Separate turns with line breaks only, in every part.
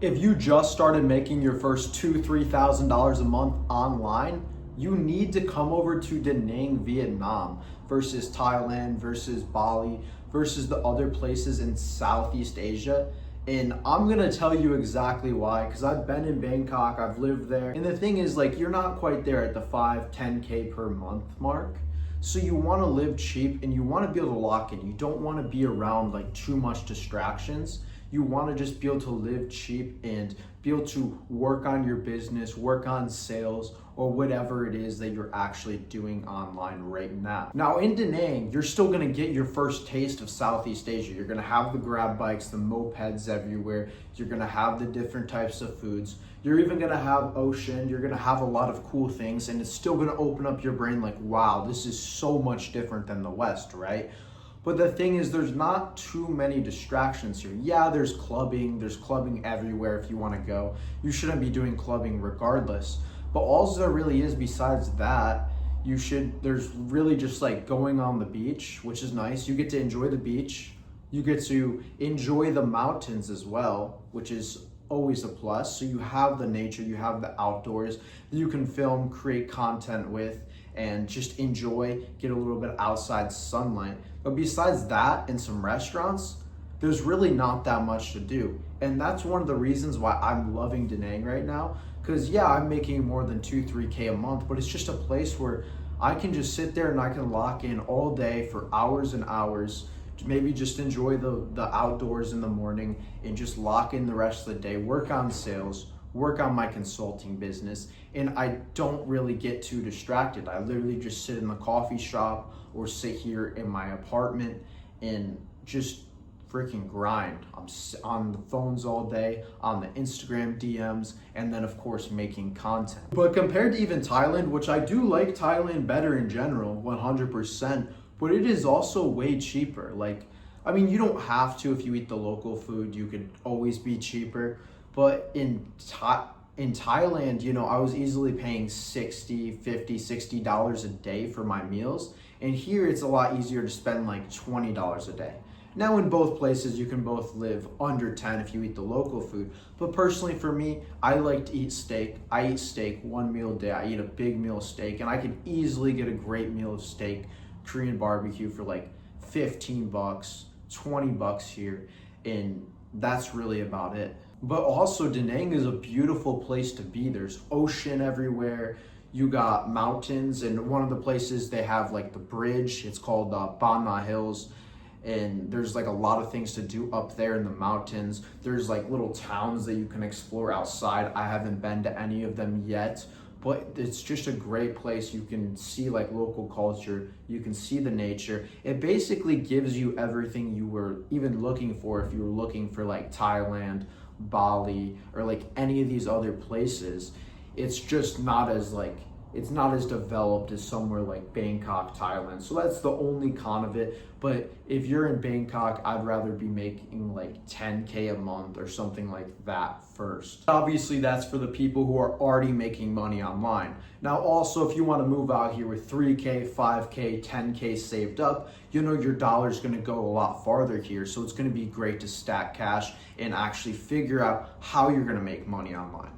If you just started making your first $2,000-$3,000 a month online, you need to come over to Da Nang, Vietnam versus Thailand versus Bali versus the other places in Southeast Asia. And I'm gonna tell you exactly why, because I've been in Bangkok, I've lived there. And the thing is, like, you're not quite there at the 5-10K per month mark. So you wanna live cheap and you wanna be able to lock in. You don't wanna be around like too much distractions. You want to just be able to live cheap and be able to work on your business, work on sales, or whatever it is that you're actually doing online right now. Now in Da Nang, you're still going to get your first taste of Southeast Asia. You're going to have the grab bikes, the mopeds everywhere. You're going to have the different types of foods. You're even going to have ocean. You're going to have a lot of cool things, and it's still going to open up your brain like, wow, this is so much different than the West, right? But the thing is, there's not too many distractions here. Yeah, there's clubbing everywhere if you want to go. You shouldn't be doing clubbing regardless. But all there really is besides that, there's really just like going on the beach, which is nice. You get to enjoy the beach. You get to enjoy the mountains as well, which is always a plus. So you have the nature, you have the outdoors that you can film, create content with, and just enjoy, get a little bit outside sunlight. But besides that and some restaurants, there's really not that much to do. And that's one of the reasons why I'm loving Da Nang right now. Because yeah, I'm making more than 2-3K a month, but it's just a place where I can just sit there and I can lock in all day for hours and hours, maybe just enjoy the outdoors in the morning and just lock in the rest of the day, work on sales, work on my consulting business, and I don't really get too distracted. I literally just sit in the coffee shop or sit here in my apartment and just freaking grind. I'm on the phones all day, on the Instagram DMs, and then of course making content. But compared to even Thailand, which I do like Thailand better in general, 100%, but it is also way cheaper. Like, I mean, you don't have to. If you eat the local food, you could always be cheaper. But in Thailand, you know, I was easily paying $60 a day for my meals. And here it's a lot easier to spend like $20 a day. Now in both places, you can both live under 10 if you eat the local food. But personally for me, I like to eat steak. I eat steak one meal a day. I eat a big meal of steak, and I could easily get a great meal of steak, Korean barbecue for like 15 bucks, 20 bucks here. And that's really about it. But also Da Nang is a beautiful place to be. There's ocean everywhere. You got mountains, and one of the places they have like the bridge, it's called Ban Ma Hills. And there's like a lot of things to do up there in the mountains. There's like little towns that you can explore outside. I haven't been to any of them yet, but it's just a great place. You can see like local culture, you can see the nature. It basically gives you everything you were even looking for if you were looking for like Thailand, Bali, or like any of these other places. It's just not as developed as somewhere like Bangkok, Thailand. So that's the only con of it. But if you're in Bangkok, I'd rather be making like 10K a month or something like that first. Obviously, that's for the people who are already making money online. Now, also, if you want to move out here with 3K, 5K, 10K saved up, you know your dollar's going to go a lot farther here. So it's going to be great to stack cash and actually figure out how you're going to make money online.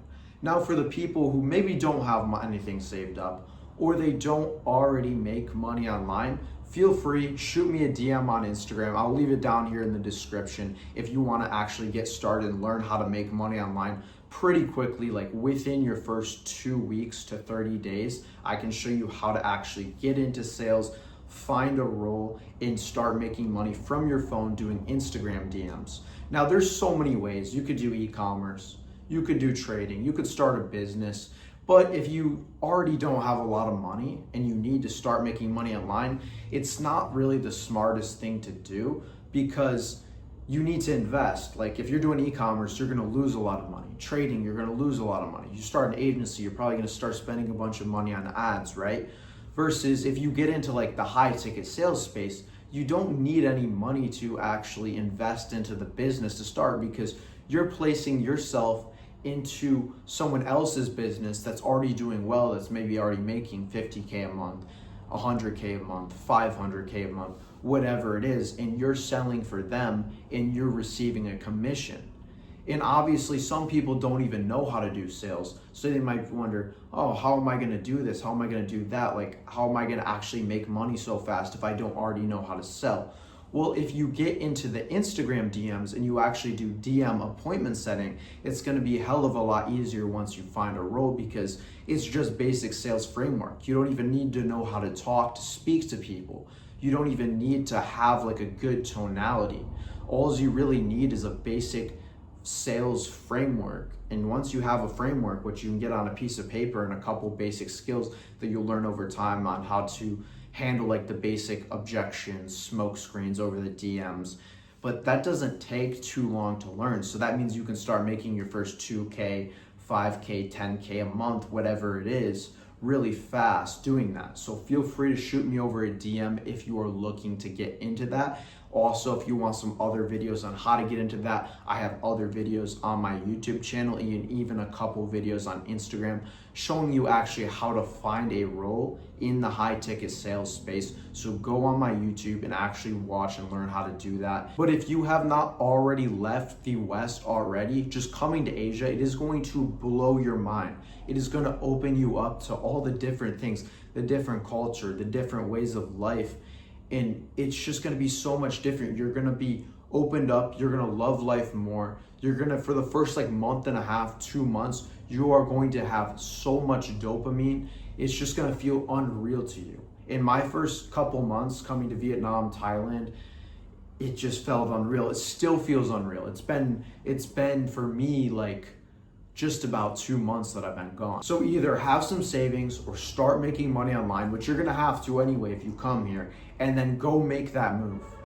Now, for the people who maybe don't have anything saved up or they don't already make money online, feel free, shoot me a DM on Instagram. I'll leave it down here in the description if you want to actually get started and learn how to make money online pretty quickly, like within your first 2 weeks to 30 days. I can show you how to actually get into sales, find a role, and start making money from your phone doing Instagram DMs. Now, there's so many ways. You could do e-commerce. You could do trading, you could start a business, but if you already don't have a lot of money and you need to start making money online, it's not really the smartest thing to do because you need to invest. Like if you're doing e-commerce, you're gonna lose a lot of money. Trading, you're gonna lose a lot of money. You start an agency, you're probably gonna start spending a bunch of money on ads, right? Versus if you get into like the high ticket sales space, you don't need any money to actually invest into the business to start because you're placing yourself into someone else's business that's already doing well, that's maybe already making 50K a month, 100K a month, 500K a month, whatever it is, and you're selling for them and you're receiving a commission. And obviously, some people don't even know how to do sales. So they might wonder, oh, how am I going to do this? How am I going to do that? Like, how am I going to actually make money so fast if I don't already know how to sell? Well, if you get into the Instagram DMs and you actually do DM appointment setting, it's going to be a hell of a lot easier once you find a role, because it's just basic sales framework. You don't even need to know how to talk, to speak to people. You don't even need to have like a good tonality. All you really need is a basic sales framework. And once you have a framework, which you can get on a piece of paper, and a couple basic skills that you'll learn over time on how to handle like the basic objections, smoke screens over the DMs. But that doesn't take too long to learn. So that means you can start making your first 2K, 5K, 10K a month, whatever it is, really fast doing that. So feel free to shoot me over a DM if you are looking to get into that. Also, if you want some other videos on how to get into that, I have other videos on my YouTube channel and even a couple videos on Instagram showing you actually how to find a role in the high ticket sales space. So go on my YouTube and actually watch and learn how to do that. But if you have not already left the West already, just coming to Asia, it is going to blow your mind. It is going to open you up to all the different things, the different culture, the different ways of life. And it's just going to be so much different. You're going to be opened up. You're going to love life more. You're going to, for the first like month and a half, 2 months, you are going to have so much dopamine. It's just going to feel unreal to you. In my first couple months coming to Vietnam, Thailand, it just felt unreal. It still feels unreal. It's been for me like just about 2 months that I've been gone. So either have some savings or start making money online, which you're gonna have to anyway if you come here, and then go make that move.